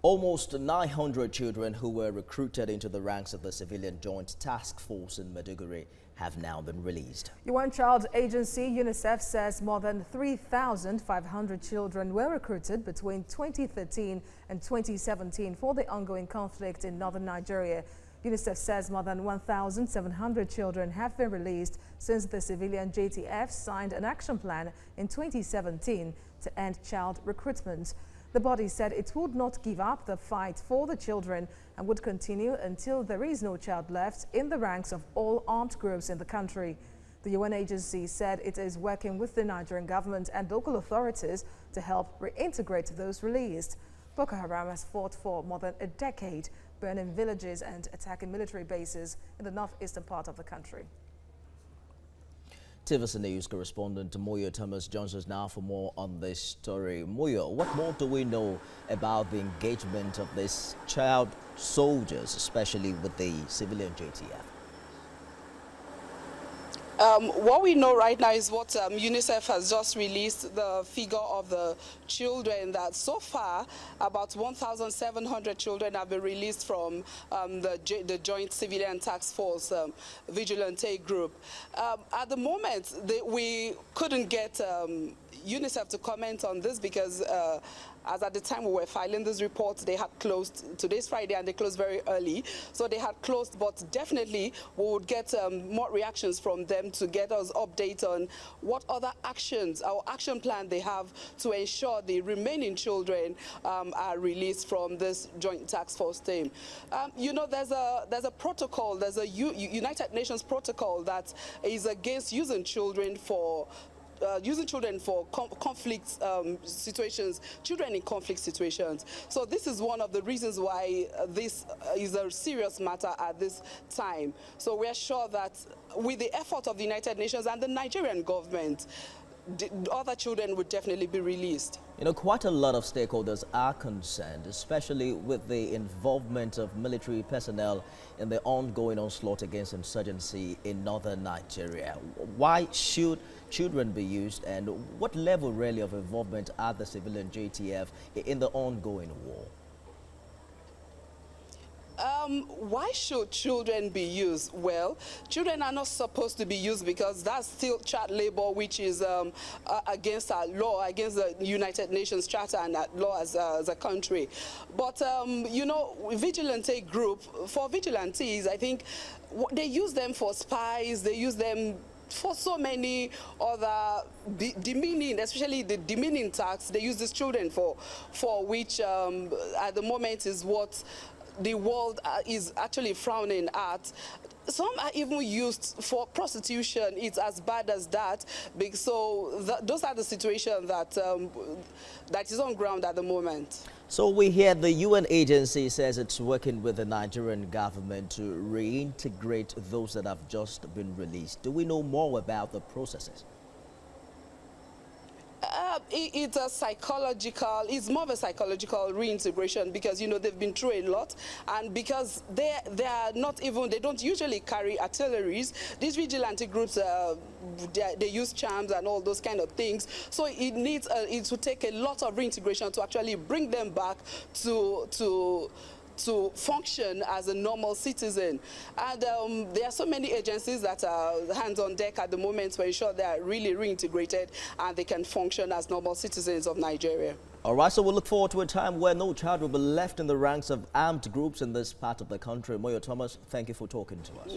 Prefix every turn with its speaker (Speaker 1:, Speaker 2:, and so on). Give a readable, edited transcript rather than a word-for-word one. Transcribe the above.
Speaker 1: Almost 900 children who were recruited into the ranks of the Civilian Joint Task Force in Maiduguri have now been released. UN Child Agency UNICEF says more than 3,500 children were recruited between 2013 and 2017 for the ongoing conflict in northern Nigeria. UNICEF says more than 1,700 children have been released since the civilian JTF signed an action plan in 2017 to end child recruitment. The body said it would not give up the fight for the children and would continue until there is no child left in the ranks of all armed groups in the country. The UN agency said it is working with the Nigerian government and local authorities to help reintegrate those released. Boko Haram has fought for more than a decade, burning villages and attacking military bases in the northeastern part of the country. TVC News correspondent Moyo Thomas joins us now for more on this story. Moyo, what more do we know about the engagement of these child soldiers, especially with the civilian JTF?
Speaker 2: What we know right now is what UNICEF has just released, the figure of the children, that so far about 1,700 children have been released from the Joint Civilian Task Force Vigilante Group. At the moment, we couldn't get UNICEF to comment on this because as at the time we were filing this report, they had closed. Today's Friday and they closed very early, so they had closed, but definitely we would get more reactions from them to get us update on what other actions, our action plan they have to ensure the remaining children are released from this joint task force team. You know, there's a protocol, there's a United Nations protocol that is against using children for conflict situations, children in conflict situations. So this is one of the reasons why this is a serious matter at this time. So we are sure that with the effort of the United Nations and the Nigerian government, other children would definitely be released.
Speaker 1: You know, quite a lot of stakeholders are concerned, especially with the involvement of military personnel in the ongoing onslaught against insurgency in northern Nigeria. Why should children be used, and what level really of involvement are the civilian JTF in the ongoing war?
Speaker 2: Why should children be used? Well, children are not supposed to be used because that's still child labor, which is against our law, against the United Nations Charter and our law as a country. But, you know, vigilante group, for vigilantes, I think they use them for spies, they use them for so many other demeaning, especially the demeaning tasks they use these children for which at the moment is what the world is actually frowning at. Some are even used for prostitution. It's as bad as that. So those are the situations that is on ground at the moment.
Speaker 1: So we hear the UN agency says it's working with the Nigerian government to reintegrate those that have just been released. Do we know more about the processes?
Speaker 2: It's more of a psychological reintegration because, you know, they've been through a lot, and because they don't usually carry artilleries. These vigilante groups, they use charms and all those kind of things. So it will take a lot of reintegration to actually bring them back to function as a normal citizen. And there are so many agencies that are hands on deck at the moment to ensure they are really reintegrated and they can function as normal citizens of Nigeria.
Speaker 1: All right, so we'll look forward to a time where no child will be left in the ranks of armed groups in this part of the country. Moyo Thomas, thank you for talking to us.